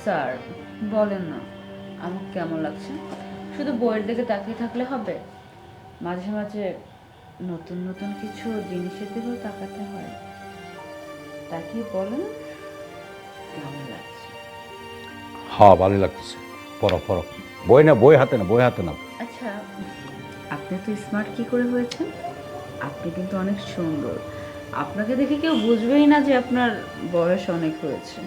Sir বলেন না আমার কেমন লাগছে? শুধু বইয়ের দিকে তাকিয়ে থাকলে হবে, মাঝে মাঝে নতুন নতুন কিছু জিনিসের দিকেও তাকাতে হয়। তাকিয়ে বলেন কেমন লাগছে। হ্যাঁ, ভালোই লাগতেছে। পড়ো পড়ো। বই না, বই হাতে না, বই হাতে না। আচ্ছা, আপনি তো স্মার্ট কি করে হয়েছেন? আপনি কিন্তু অনেক সুন্দর। আপনাকে দেখে কেউ বুঝবেই না যে আপনার বয়স অনেক হয়েছে।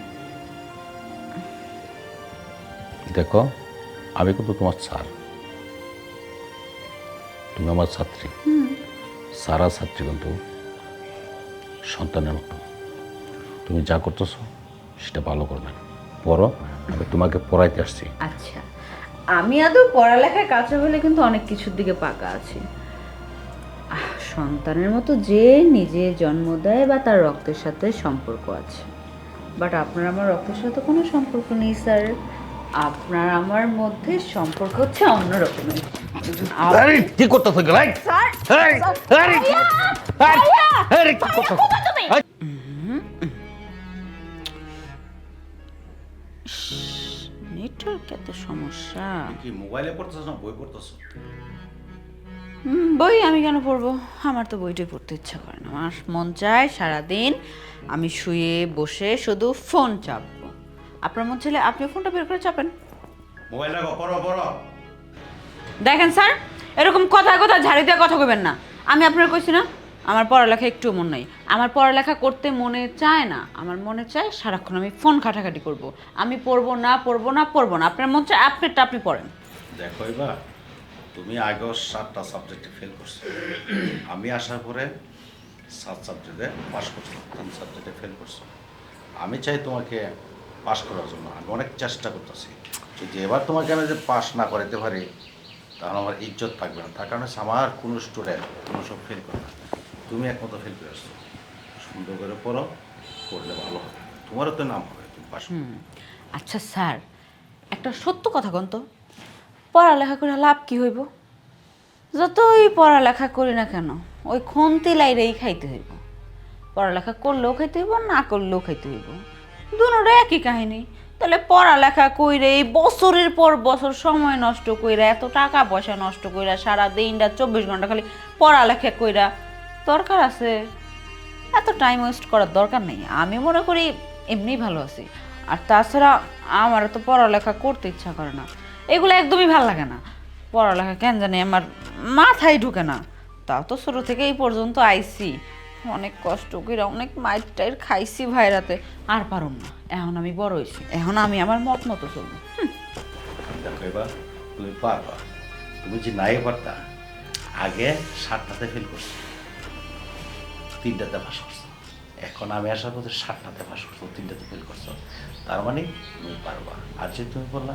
দেখো, আমি কিন্তু তোমার স্যার, তুমি আমার ছাত্রী। সারা ছাত্রী কিন্তু সন্তানের মতো। তুমি যা করতেছো সেটা ভালো করবে। পড়ো, আমি তোমাকে পড়াইতে আসছি। আচ্ছা, আমি আদৌ পড়ালেখায় কাঁচা হলে কিন্তু অনেক কিছুর দিকে পাকা আছি। সন্তানের মতো যে নিজে জন্ম দেয় বা তার রক্তের সাথে সম্পর্ক আছে, বাট আপনার আমার রক্তের সাথে কোনো সম্পর্ক নেই স্যার। আপনার আমার মধ্যে সম্পর্ক হচ্ছে অন্য রকমের। আরে কি করতেছো গলাই? স্যার, এই, আরে কি করতেছো? নেটওয়ার্ক এত সমস্যা। কি মোবাইলে পড়তেছো না বই পড়তেছো? বই আমি কেন পড়বো? আমার তো বইটাই পড়তে ইচ্ছা করে না। আমার মন চায় সারাদিন আমি শুয়ে বসে শুধু ফোন চাপবো। আপনার মন চাইলে আপনি ফোনটা বের করে চাপেন। মোবাইল রাখো, পড়ো পড়ো। দেখেন স্যার, এরকম কথা কথা ঝাড়ি দিয়ে কথা কইবেন না। আমি আপনার কইছি না আমার পড়ালেখা একটু মন নাই। আমার পড়ালেখা করতে মনে চায় না, আমার মনে চায় সারাক্ষণ আমি ফোন ঘাটাঘাটি করব। আমি পড়বো না পড়বো না পড়বো না। আপনার মন চায় আপনারটা আপনি পড়েন। দেখো এবার তুমি আগেও 7টা সাবজেক্টে ফেল করছো। আমি আসার পরে 7 সাবজেক্টে পাস করছো, 3 সাবজেক্টে ফেল করছো। আমি চাই তোমাকে পাস করার জন্য, আমি অনেক চেষ্টা করতেছি। যদি এবার তোমাকে আমি যে পাস না করাতে পারি তাহলে আমার ইজ্জত থাকবে না। তার কারণে আমার কোনো স্টুডেন্ট কোনো সব ফেল করে না। তুমি একমতো ফেল করে আসছো। সুন্দর করে পড়ো, পড়লে ভালো হবে, তোমারও তো নাম হবে, তুমি পাস করবে। আচ্ছা স্যার, একটা সত্য কথা কন তো, পড়ালেখা করে লাভ কি হইব? যতই পড়ালেখা করি না কেন ওই খুন্তি লাইরেই খাইতে হইব। পড়ালেখা করলেও খাইতে হইব, না করলেও খাইতে হইব, দুটোটা একই কাহিনী। তাহলে পড়ালেখা কইরে এই বছরের পর বছর সময় নষ্ট কইরা, এত টাকা পয়সা নষ্ট কইরা, সারা দিনটা 24 ঘন্টা খালি পড়ালেখা কইরা দরকার আছে? এত টাইম ওয়েস্ট করার দরকার নেই। আমি মনে করি এমনিই ভালো আছি। আর তাছাড়া আমারও তো পড়ালেখা করতে ইচ্ছা করে না, এগুলো একদমই ভালো লাগে না। পড়ালেখা কেন জানি আমার মাথায় ঢুকে না। তাও তো ছোটো থেকে এই পর্যন্ত আইছি, অনেক কষ্ট করে অনেক মাইর টাইর খাইছি ভাইরাতে, আর পারুম না। এখন আমি বড় হয়েছি, এখন আমি আমার মত মতো চলবো। দেখো এবার তুমি পারবা। তুমি যে নাই পারতা, আগে 7টাতে ফেল করছো, 3টাতে পাস করছো। এখন আমি আসার পথে 7টাতে পাস করছো, 3টাতে ফেল করছো। তার মানে তুমি পারবা। আর যে তুমি বললা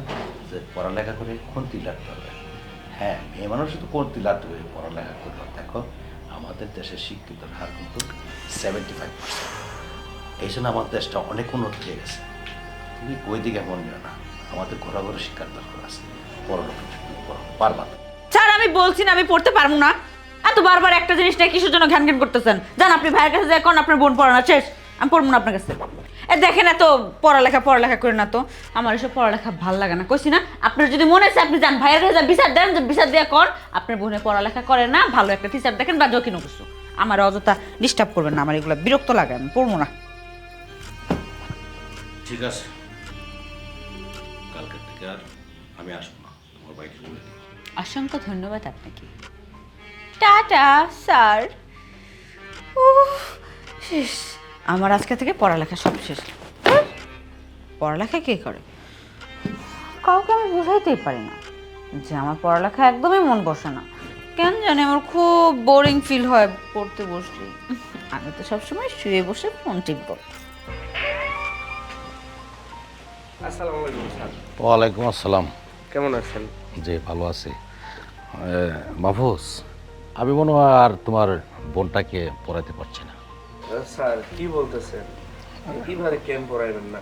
যে পড়ালেখা করে খুন্তি লাগতে হবে, হ্যাঁ মেয়ে মানুষ তো খুন্তি লাগতে হবে পড়ালেখা করলে। দেখো আমাদের দেশের শিক্ষিতের হার কিন্তু 75%। এই জন্য আমার দেশটা অনেক উন্নত হয়ে গেছে। তুমি ওই দিকে মন নিও না, আমাদের ঘোরাঘুরি শিক্ষার দরকার আছে। পড়ালেখা তুমি পড়ো, পারবা না। স্যার আমি বলছি না আমি পড়তে পারবো না। এত বারবার একটা জিনিস নিয়ে কিসের জন্য ঘ্যান ঘ্যান করতেছেন? জান আপনি ভাইয়ের কাছে যাই কোন আপনার বোন পড়ানো শেষ, আমি পড়বো না আপনার কাছে। এ দেখেন এত পড়ালেখা পড়ালেখা করে না তো, আমার এসব পড়ালেখা ভাল লাগে না। কইছি না আপনার যদি মনে আছে আপনি যান ভাইয়ের কাছে বিচার দেন, যে বিচার দিয়ে কর আপনার বোনে পড়ালেখা করে না, ভালো একটা টিচার দেখেন বা যকিনো কিছু। আমার অযথা ডিস্টার্ব করবেন না, আমার এগুলো বিরক্ত লাগে, আমি পড়বো না। ঠিক আছে, কালকের থেকে আর আমি আসবো না, তোমার বাইকে বলে দিই। অসংখ্য ধন্যবাদ আপনাকে। Tata sir. উফ, শেষ। আমার আজকে থেকে পড়ালেখা সব শেষ। ধ্যার, পড়ালেখা কে করে? কাউকে আমি বুঝাইতেই পারি না যে আমার পড়ালেখা একদমই মন বসে না। কেন জানি আমার খুব বোরিং ফিল হয় পড়তে বসলে। আমি তো সবসময় শুয়ে বসে ফোন টিপব। আসসালামু আলাইকুম স্যার, ওয়ালাইকুম আসসালাম। কেমন আছেন? জি ভালো আছি। মাহফুজ, আমি মনে হয় আর তোমার বোনটাকে পড়াতে পারছি না। স্যার কি বলতেছেন? কিভাবে ক্যাম্প পড়াইবেন না?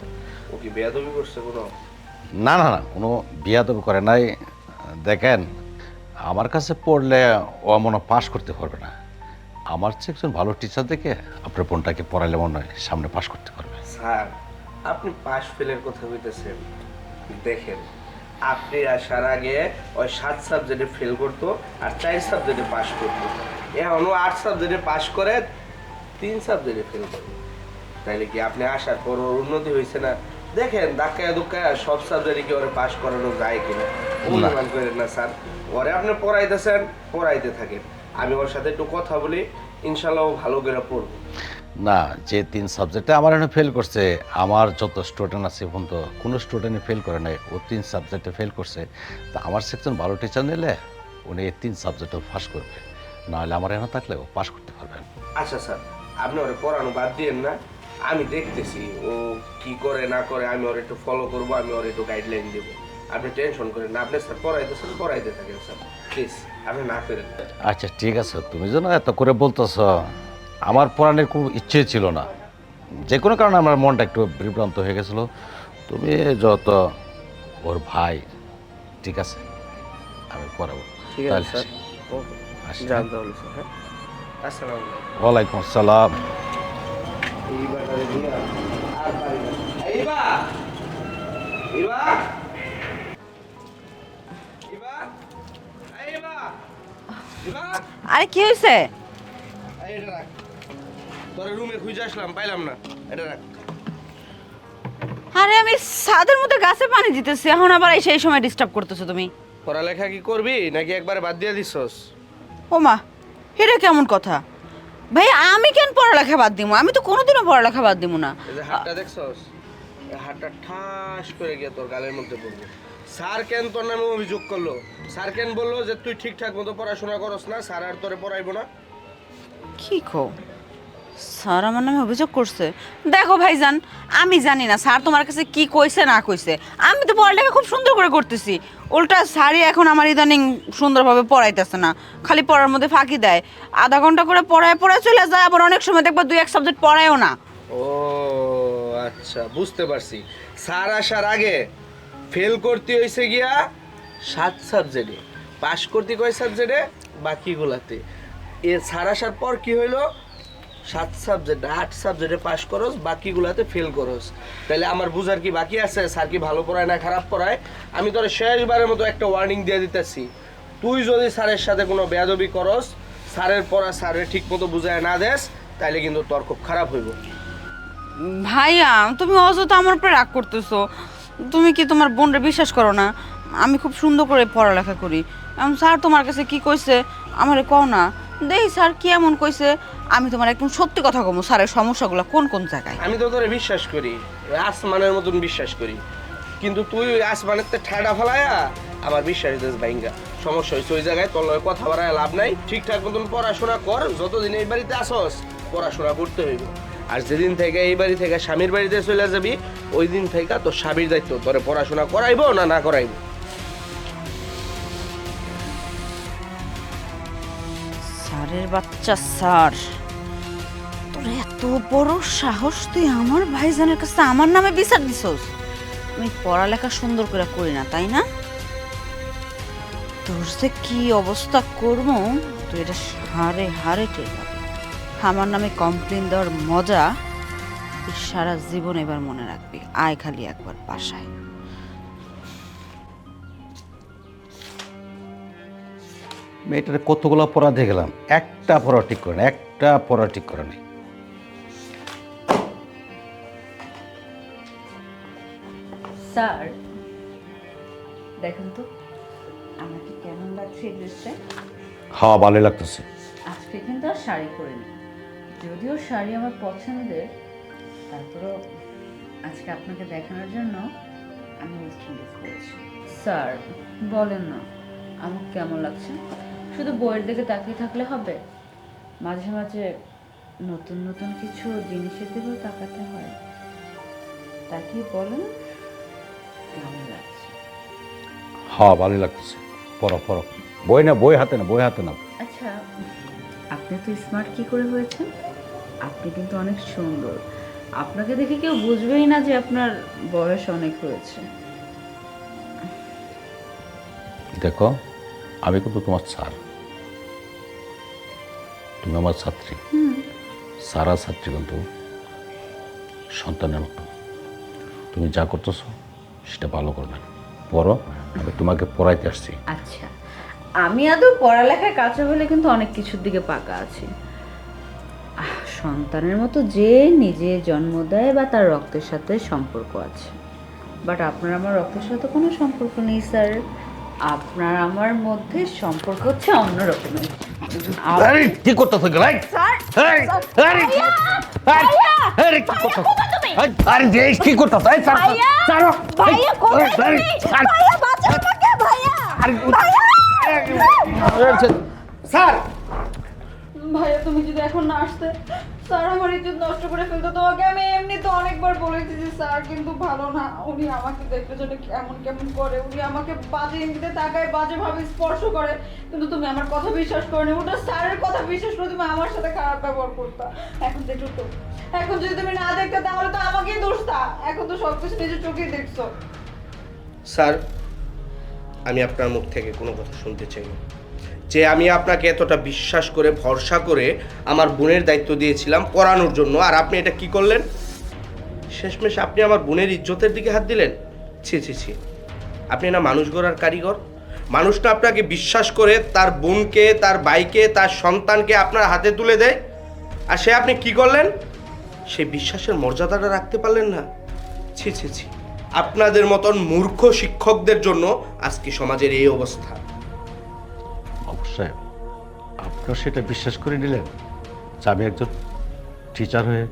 ও কি বেয়াদবি করছে কোনো? না না না, কোনো বিয়াদবি করে নাই। দেখেন, আমার কাছে পড়লে ও মনে হয় পাশ করতে পারবে না। আমার চেয়ে একজন ভালো টিচার দেখে আপনার বোনটাকে পড়াইলে মনে হয় সামনে পাশ করতে পারবে। স্যার আপনি পাশ ফেলের কথা কইতেছেন, দেখেন আপনি আসার আগে ওই 7 সাবজেক্টে ফেল করতো আর 4 সাবজেক্টে পাশ করতো, এখন ও 8 সাবজেক্টে পাশ করে 3 সাবজেক্টে ফেল করে। তাইলে কি আপনি আসার পর ওর উন্নতি হয়েছে না? দেখেন ধাক্কায় ধুক্কায় সব সাবজেক্টে কি ওরে পাশ করানো যায় কিনা, অনুমান করেন না স্যার। ওরে আপনি পড়াইতেছেন, পড়াইতে থাকেন, আমি ওর সাথে একটু কথা বলি, ইনশাল্লাহ ও ভালো করে পড়বে। না, যে 3 সাবজেক্টে আমার এখানে ফেল করছে, আমার যত স্টুডেন্ট আছে এখন তো কোনো স্টুডেন্টে ফেল করে নাই, ও 3 সাবজেক্টে ফেল করছে। তা আমার সেকশন ভালো টিচার নিলে উনি এই 3 সাবজেক্টও পাস করবে, নাহলে আমার এখানে থাকলে ও পাস করতে পারবেন। আচ্ছা স্যার, আপনি ওরে পড়ানো বাদ দিয়েন না, আমি দেখতেছি ও কি করে না করে, আমি ওর একটু ফলো করবো, আমি ওর একটু গাইডলাইন দেবো। আপনি টেনশন করেন না, আপনি স্যার পড়াইতেছেন, পড়াইতে থাকেন স্যার, প্লিজ আপনি না করেন। আচ্ছা ঠিক আছে, তুমি যেন এত করে বলতেছ, আমার পড়ানোর কোনো ইচ্ছে ছিল না, যে কোনো কারণে আমার মনটা একটু বিভ্রান্ত হয়ে গেছিলো। তুমি যত ওর ভাই, ঠিক আছে আমি পড়াবো। ঠিক আছে তাহলে স্যার, আসি। যান তাহলে স্যার। হ্যাঁ, আসসালামু আলাইকুম। ওয়ালাইকুম আসসালাম। এইবার আরে দিয়া আর পারি না। এইবা এইবা এইবা এইবা এইবা, আরে কি হয়েছে? এটা রাখ, তোর রুমে খুঁজে আসলাম, পাইলাম না, এটা রাখ। আরে আমি ছাদের মধ্যে গাছে পানি দিতেছি, এখন আবার এই সেই সময় ডিস্টার্ব করতেছো তুমি। পড়ালেখা কি করবি নাকি একবারে বাদ দিয়ে দিছস? ও মা, এটা কেমন কথা? ভাই আমি কেন পড়ালেখা বাদ দিমু? আমি তো কোনোদিনও পড়ালেখা বাদ দিমু না। এই যে হাতটা দেখছস, এই হাতটা ঠাস করে গিয়ে তোর গালের মধ্যে পড়বে। স্যার কেন তোর নামে অভিযোগ করলো? স্যার কেন বললো যে তুই ঠিকঠাক মতো পড়াশোনা করস না, স্যার আর তোরে পড়াইবো না? কি কো? স্যার আমার নামে অভিযোগ করছে? দেখো ভাইজান, আমি জানি না স্যার তোমার কাছে কি কইছে না কইছে, আমি তো পড়ালেখা খুব সুন্দর করে করতেছি। উল্টা স্যারই এখন আমার ইদানিং সুন্দরভাবে পড়াইতেছে না, খালি পড়ার মধ্যে ফাঁকি দেয়। আধা ঘন্টা করে পড়ায় পড়ায় চলে যায়, আবার অনেক সময় দেখবা 2-1 সাবজেক্ট পড়ায়ও না। ও আচ্ছা, বুঝতে পারছি। স্যার আসার আগে ফেল করতে হয়েছে গিয়া 7 সাবজেক্টে, পাস করতে কয় সাবজেক্টে, বাকিগুলাতে। এ স্যার আসার পর কি হইলো, 7 সাবজেক্টে 8 সাবজেক্টে পাস করস, বাকিগুলাতে ফেল করস। তাহলে আমার বুঝার কি বাকি আছে স্যার কি ভালো পড়ায় না খারাপ পড়ায়? আমি তোর শেষবারের মতো একটা ওয়ার্নিং দিয়ে দিতেছি, তুই যদি স্যারের সাথে কোনো বেয়াদবি করস, স্যারের পড়া স্যারের ঠিক মতো বুঝায় না দেস, তাহলে কিন্তু তোর খুব খারাপ হইব। ভাইয়া তুমি অযথা আমার উপরে রাগ করতেছো। তুমি কি তোমার বোনরে বিশ্বাস করো না? আমি খুব সুন্দর করে পড়ালেখা করি। এখন স্যার তোমার কাছে কি কইছে আমারে কও না, দেখি স্যার কি এমন কইছে। আমি তোমার একদম সত্যি কথা কমো, স্যারের সমস্যাগুলো কোন কোন জায়গায়। আমি তো তোরে বিশ্বাস করি, ওই আসমানের মতন বিশ্বাস করি, কিন্তু তুই ওই আসমানের তে ঠাডা ফেলায়া আমার বিশ্বাস দিস ভাইঙ্গা। সমস্যা হয়েছে ওই জায়গায়, তোর লগে কথা বাড়ায় লাভ নাই। ঠিকঠাক মতন পড়াশোনা কর, যতদিন এই বাড়িতে আসস পড়াশোনা করতে হইব। আর যেদিন থেকে এই বাড়ি থেকে স্বামীর বাড়িতে চলে যাবি, ওই দিন থেকে তোর স্বামীর দায়িত্ব তোরে পড়াশোনা করাইবো না না করাইবো। স্যারের বাচ্চা স্যার, তোর এত বড় সাহস, তুই আমার ভাইজানের কাছে আমার নামে বিচার দিছস? আমি পড়ালেখা সুন্দর করে করি না তাই না? তোর যে কি অবস্থা করবো তুই এটা হারে হারে টের পাবি। আমার নামে কমপ্লেন দেওয়ার মজা তুই সারা জীবন এবার মনে রাখবি। আয় খালি একবার বাসায়। মেয়েটার কতগুলো পড়া দিয়ে গেলাম, একটা পড়া ঠিক করে না, একটা পড়া ঠিক করে নেই। স্যার দেখেন তো আমাকে কেমন লাগছে এই ড্রেসটা। হ্যাঁ, ভালোই লাগতেছে। আজকে কিন্তু আর শাড়ি পরিনি, যদিও শাড়ি আমার পছন্দের, তারপরেও আজকে আপনাকে দেখানোর জন্য আমি ওয়েস্টার্ন ড্রেস পরেছি। স্যার বলেন না আমার কেমন লাগছে? শুধু বইয়ের দিকে তাকিয়ে থাকলে হবে, মাঝে মাঝে নতুন নতুন কিছু জিনিসের দিকেও তাকাতে হয়। তাকিয়ে বলেন কেমন লাগছে। হ্যাঁ, ভালোই লাগতেছে। পড়ো পড়ো, বই না, বই হাতে না, বই হাতে না। আচ্ছা, আপনি তো স্মার্ট কি করে হয়েছেন? আপনি কিন্তু অনেক সুন্দর, আপনাকে দেখে কেউ বুঝবেই না যে আপনার বয়স অনেক হয়েছে। দেখো, আমি কিন্তু তোমার স্যার, তুমি আমার ছাত্রী। সারা ছাত্রী কিন্তু সন্তানের মতো। তুমি যা করতেছো সেটা ভালো করবে, পড়ো, আমি তোমাকে পড়াইতে আসছি। আচ্ছা, আমি আদৌ পড়ালেখায় কাছে হলে কিন্তু অনেক কিছুর দিকে পাকা আছি। সন্তানের মতো যে নিজে জন্ম দেয় বা তার রক্তের সাথে সম্পর্ক আছে, বাট আপনার আমার রক্তের সাথে কোনো সম্পর্ক নেই স্যার। আপনার আমার মধ্যে সম্পর্ক হচ্ছে অন্য রকমের। আরে কি করতেছো গলাই? স্যার, আরে আরে ভাইয়া! আরে কি করতেছো? কোথায় তুমি? আরে যে কি করতেছো? এই ছাড়ো, ভাইয়া! ছাড়ো। ভাইয়া, কোথায় তুমি? ভাইয়া, বাঁচাও আমাকে, ভাইয়া! স্যার ভাইয়া, তুমি যদি এখন না আসতে, স্যার আমার ইজ্জত নষ্ট করে ফেলতো। তোমাকে আমি এমনি তো অনেকবার বলেছি যে স্যার কিন্তু ভালো না, উনি আমাকে দেখলে যেন কেমন কেমন করে, উনি আমাকে বাজে ইঙ্গিতে তাকায়, বাজে ভাবে স্পর্শ করে, কিন্তু তুমি আমার কথা বিশ্বাস করোনি, ওটা স্যারের কথা বিশ্বাস করে তুমি আমার সাথে খারাপ ব্যবহার করতা। এখন দেখো তো, এখন যদি তুমি না দেখতে তাহলে তো আমাকেই দোষটা। এখন তো সবকিছু নিজের চোখেই দেখছো। স্যার, আমি আপনার মুখ থেকে কোনো কথা শুনতে চাই না। যে আমি আপনাকে এতটা বিশ্বাস করে ভরসা করে আমার বোনের দায়িত্ব দিয়েছিলাম পড়ানোর জন্য, আর আপনি এটা কি করলেন? শেষমেশ আপনি আমার বোনের ইজ্জতের দিকে হাত দিলেন। ছি ছি ছি, আপনি না মানুষ গড়ার কারিগর? মানুষটা আপনাকে বিশ্বাস করে তার বোনকে, তার ভাইকে, তার সন্তানকে আপনার হাতে তুলে দেয়, আর সে আপনি কি করলেন? সেই বিশ্বাসের মর্যাদাটা রাখতে পারলেন না। ছি ছি ছি, আপনাদের মতন মূর্খ শিক্ষকদের জন্য আজকে সমাজের এই অবস্থা। অবশ্যই আপনার সেটা বিশ্বাস করে নিলেন যে আমি একজন টিচার হয়ে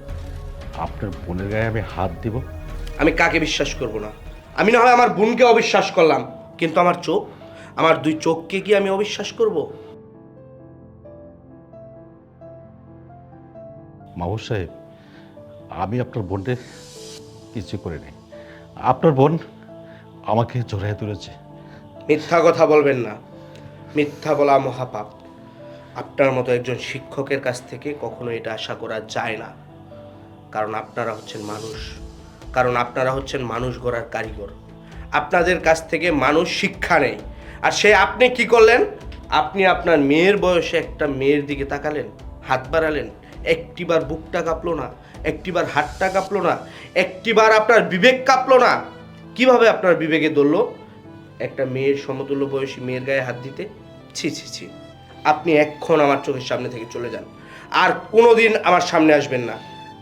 আপনার বোনের গায়ে আমি হাত দিব? আমি কাকে বিশ্বাস করব না? আমি না হয় আমার বোনকে অবিশ্বাস করলাম, কিন্তু আমার চোখ, আমার দুই চোখকে কি আমি অবিশ্বাস করব? মাহবুব সাহেব, আমি আপনার বোনকে কিছু করে নেই। আপনার বোন আমাকে জড়িয়ে তুলেছে। মিথ্যা কথা বলবেন না, মিথ্যা বলা মহাপাপ। আপনার মতো একজন শিক্ষকের কাছ থেকে কখনো এটা আশা করা যায় না, কারণ আপনারা হচ্ছেন মানুষ, কারণ আপনারা হচ্ছেন মানুষ গড়ার কারিগর। আপনাদের কাছ থেকে মানুষ শিক্ষা নেই, আর সে আপনি কি করলেন? আপনি আপনার মেয়ের বয়সে একটা মেয়ের দিকে তাকালেন, হাত বাড়ালেন, একটিবার বুকটা কাঁপলো না, একটিবার হাতটা কাঁপলো না, একটিবার আপনার বিবেক কাঁপলো না? কিভাবে আপনার বিবেকে ধরলো একটা মেয়ের সমতুল্য বয়সী মেয়ের গায়ে হাত দিতে? ছি ছি ছি, আপনি এক্ষণ আমার চোখের সামনে থেকে চলে যান, আর কোনোদিন আমার সামনে আসবেন না।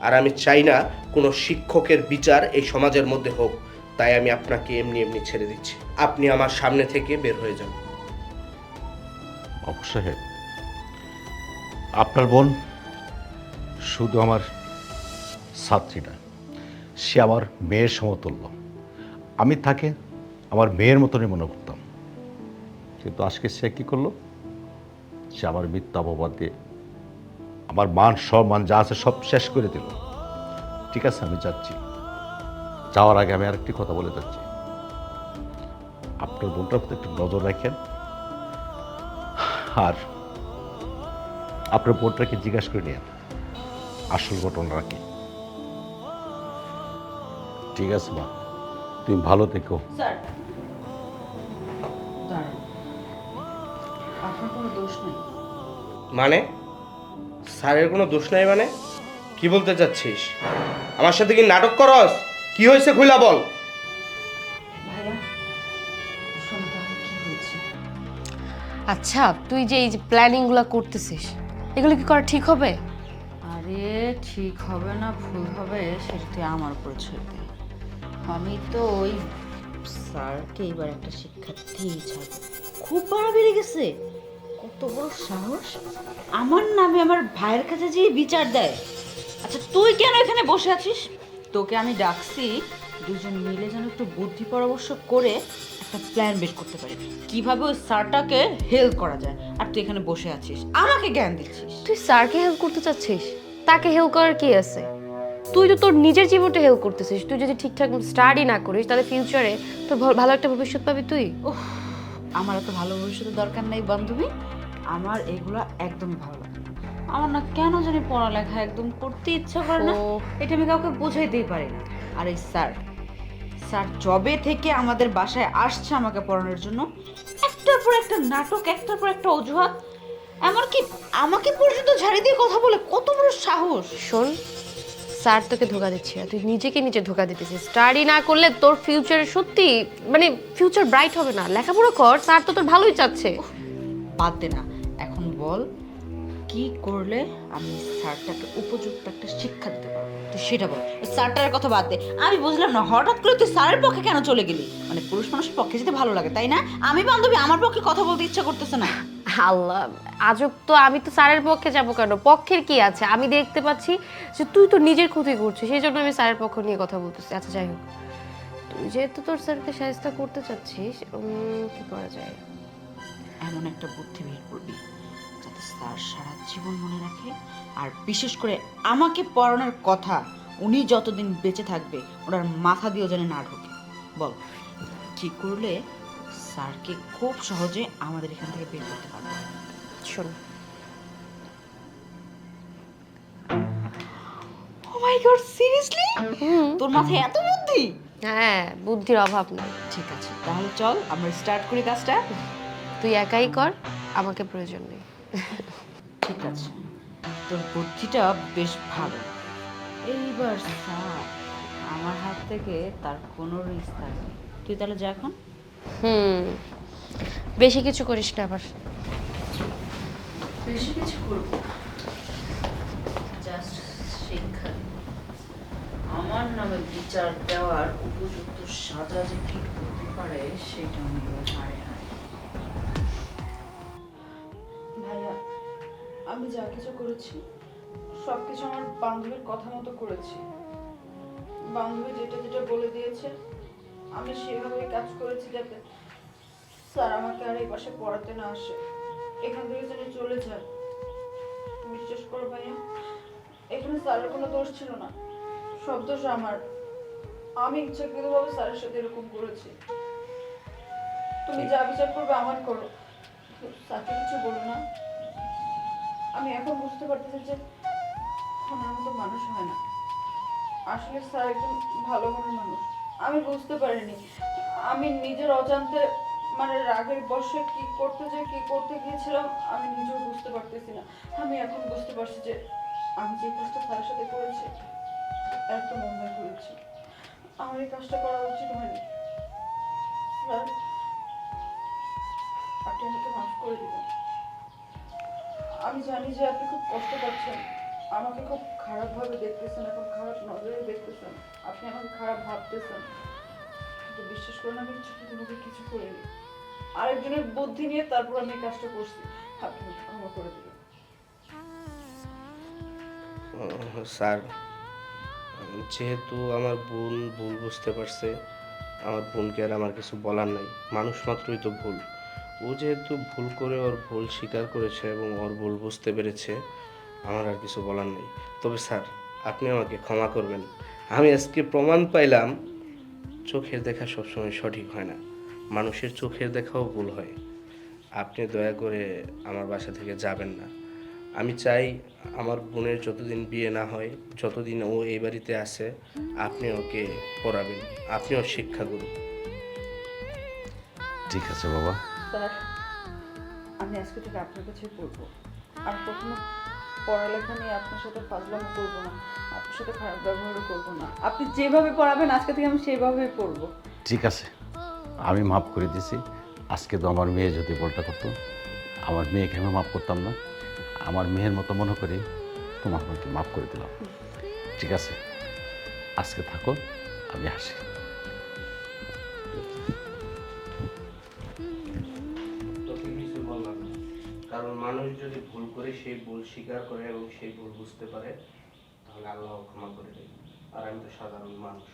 আর আমি চাই না কোনো শিক্ষকের বিচার এই সমাজের মধ্যে হোক, তাই আমি আপনাকে এমনি এমনি ছেড়ে দিচ্ছি। আপনি আমার সামনে থেকে বের হয়ে যান। অবশ্যই আপনার বোন শুধু আমার ছাত্রী না, সে আমার মেয়ের সমতুল্য। আমি তাকে আমার মেয়ের মতনই মনে করতাম, কিন্তু আজকে সে কী করলো? সে আমার মিথ্যা অপবাদ দিয়ে আমার মান সম্মান যা আছে সব শেষ করে দিল। ঠিক আছে, আমি যাচ্ছি। যাওয়ার আগে আমি আরেকটি কথা বলে যাচ্ছি, আপনার বোনটার প্রতি একটু নজর রাখেন, আর আপনার বোনটাকে জিজ্ঞাসা করে নিন আসল ঘটনাটা কি। ঠিক আছে মা, তুমি ভালো থেকো। স্যার, দাঁড়ান, আপনার কোনো দোষ নেই। মানে স্যারের কোনো দোষ নাই মানে? কি বলতে চাচ্ছিস? আমার সাথে কি নাটক করস? কি হয়েছে খুলা বল। ভাইয়া, শোনো তাহলে কি হয়েছে। আচ্ছা, তুই যে এই যে প্ল্যানিংগুলো করতেছিস, এগুলো কি করা ঠিক হবে? আরে ঠিক হবে না ভুল হবে সেটা তুই আমার উপর ছেড়ে দে। আমি তো ওই স্যারকে এবার একটা শিক্ষা দিয়েই ছাড়বো। খুব বড় বেড়ে গেছে, কত বড় সাহস আমার নামে আমার ভাইয়ের কাছে যে বিচার দেয়। আচ্ছা তুই কেন এখানে বসে আছিস? তোকে আমি ডাকছি দুজন মিলে যেন একটু বুদ্ধি পরামর্শ করে একটা প্ল্যান বের করতে পারি কিভাবে ওই স্যারটাকে হেল্প করা যায়, আর তুই এখানে বসে আছিস আমাকে জ্ঞান দিচ্ছিস। তুই স্যারকে হেল্প করতে চাচ্ছিস? তাকে হেল্প করার কি আছে? তুই তো তোর নিজের জীবনটা হেল্প করতেছিস। তুই যদি ঠিকঠাক স্টাডি না করিস তাহলে ফিউচারে তোর ভালো একটা ভবিষ্যৎ পাবি তুই। উফ, আমার এত ভালো ভবিষ্যতের দরকার নেই বান্ধবী, আমার এগুলো একদমই ভালো লাগে না। আমার না কেন জানি পড়ালেখা একদম করতে ইচ্ছা করে না, এটা আমি কাউকে বোঝাইতেই পারি না। আর এই স্যার জবে থেকে আমাদের বাসায় আসছে আমাকে পড়ানোর জন্য, একটার পর একটা নাটক, একটার পর একটা অজুহাত, এমনকি আমাকে পর্যন্ত ঝাড়ি দিয়ে কথা বলে, কত বড় সাহস। শোন, স্যার তোকে ধোকা দিচ্ছে না, তুই নিজেকে নিজে ধোকা দিতেছিস। স্টাডি না করলে তোর ফিউচারে সত্যি মানে ফিউচার ব্রাইট হবে না। লেখাপড়া কর, স্যার তো তোর ভালোই চাচ্ছে। বাদ দে না, এখন বল কি করলে আমি স্যারটাকে উপযুক্ত একটা শিক্ষা দিতে পারবো, তুই সেটা বল। ওই স্যারটার কথা বাদ দে, আমি বুঝলাম না হঠাৎ করে তুই স্যারের পক্ষে কেন চলে গেলি? মানে পুরুষ মানুষের পক্ষে যেতে ভালো লাগে তাই না? আমি বান্ধবী, আমার পক্ষে কথা বলতে ইচ্ছা করতেছে না। আল্লাহ আজব তো, আমি তো স্যারের পক্ষে যাবো কেন? পক্ষের কি আছে? আমি দেখতে পাচ্ছি যে তুই তো নিজের ক্ষতি করছিস, সেই জন্য আমি স্যারের পক্ষ নিয়ে কথা বলতেছি। আচ্ছা যাই হোক, তুই যেহেতু তোর স্যারকে সাহায্য করতে চাচ্ছিস, কি করা যায়? এমন একটা বুদ্ধি বের করবি যাতে স্যার সারা জীবন মনে রাখে, আর বিশেষ করে আমাকে পড়ানোর কথা উনি যতদিন বেঁচে থাকবে ওনার মাথা দিয়েও যেন না ঢোকে। বল কি করলে স্যারকে খুব সহজে আমাদের এখান থেকে বের করতে পারবো? শোন, ও মাই গড, সিরিয়াসলি? তোর মাথায় এত বুদ্ধি? হ্যাঁ, বুদ্ধির অভাব নেই। ঠিক আছে, তাহলে চল আমরা স্টার্ট করি কাজটা। তুই একাই কর, আমাকে প্রয়োজন নেই। ঠিক আছে, তোর বুদ্ধিটা বেশ ভালো। এইবার স্যার আমার হাত থেকে তার কোনো রিস্ক থাকবে। তুই তাহলে যা এখন। বেশি কিছু করিস না আবার। বেশি কিছু করবো, জাস্ট শিক্ষা দিব। আমার নামে বিচার দেওয়ার উপযুক্ত সাজা যে কি করতে পারে সেটা আমি পারে না। ভাইয়া, আমি যা কিছু করেছি সব কিছু আমার বান্ধবীর কথা মতো করেছি। বান্ধবী যেটা যেটা বলে দিয়েছে আমি সেভাবেই কাজ করেছি যাতে স্যার আমাকে আর এই পাশে পড়াতে না আসে, এখান থেকে যেন চলে যায়। বিশ্বাস করো ভাইয়া, এখানে স্যারের কোনো দোষ ছিল না, সব দোষ আমার। আমি ইচ্ছাকৃতভাবে স্যারের সাথে এরকম করেছি। তুমি যা বিচার করবে আমার করো, স্যারকে কিছু বলো না। আমি এখন বুঝতে পারতেছি যে ওনার মতো মানুষ হয় না। আসলে স্যার একজন ভালো মনের মানুষ। আমি বুঝতে পারিনি, আমি নিজের অজান্তে মানে রাগের বশে কি করতে গিয়েছিলাম আমি নিজেও বুঝতে পারতেছি না। আমি এখন বুঝতে পারছি যে আমি যে কাজটা স্যারের সাথে করেছি একদম অন্যায় করেছি। আমার এই কাজটা করা উচিত হয়নি। স্যার, আপনি আমাকে মাফ করে দিবেন। আমি জানি যে আপনি খুব কষ্ট পাচ্ছেন, আমাকে খুব খারাপভাবে দেখতেছেন, এখন খারাপ নজরে দেখতেছেন, আপনি আমাকে খারাপ ভাবতেছেন, কিন্তু বিশ্বাস করুন আমি ইচ্ছাকৃতভাবে কিছু করিনি। আরেকজনের বুদ্ধি নিয়ে তারপর আমি এই কাজটা করছি। আপনি আমাকে ক্ষমা করে দিবেন। স্যার, যেহেতু আমার বোন ভুল বুঝতে পারছে, আমার বোনকে আর আমার কিছু বলার নাই। মানুষ মাত্রই তো ভুল। ও যেহেতু ভুল করে ওর ভুল স্বীকার করেছে এবং ওর ভুল বুঝতে পেরেছে, আমার আর কিছু বলার নেই। তবে স্যার, আপনি আমাকে ক্ষমা করবেন। আমি আজকে প্রমাণ পাইলাম চোখের দেখা সবসময় সঠিক হয় না, মানুষের চোখের দেখাও ভুল হয়। আপনি দয়া করে আমার বাসা থেকে যাবেন না। আমি চাই আমার বোনের যতদিন বিয়ে না হয়, যতদিন ও এই বাড়িতে আসে, আপনি ওকে পড়াবেন, আপনি ওর শিক্ষা করুন। ঠিক আছে বাবা। স্যার, আমি আজকে থেকে আপনার কাছে পড়বো, আর কখনো পড়ালেখা নিয়ে আপনার সাথে ফাজলামো করবো না, আপনার সাথে খারাপ ব্যবহারও করবো না। আপনি যেভাবে পড়াবেন আজকে থেকে আমি সেইভাবেই পড়বো। ঠিক আছে, আমি মাফ করে দিছি। আজকে তো আমার মেয়ে যদি বলটা করতো, আমার মেয়েকে আমি মাফ করতাম না। আমার মেয়ের মতো মনে করি তোমার বোনকে মাফ করে দিলাম। ঠিক আছে, আজকে থাকো, আমি আসি। তোকে কিছু বললাম না, কারণ মানুষ যদি ভুল করে সেই ভুল স্বীকার করে এবং সেই ভুল বুঝতে পারে, তাহলে আল্লাহ ক্ষমা করে দেয়। আর আমি তো সাধারণ মানুষ।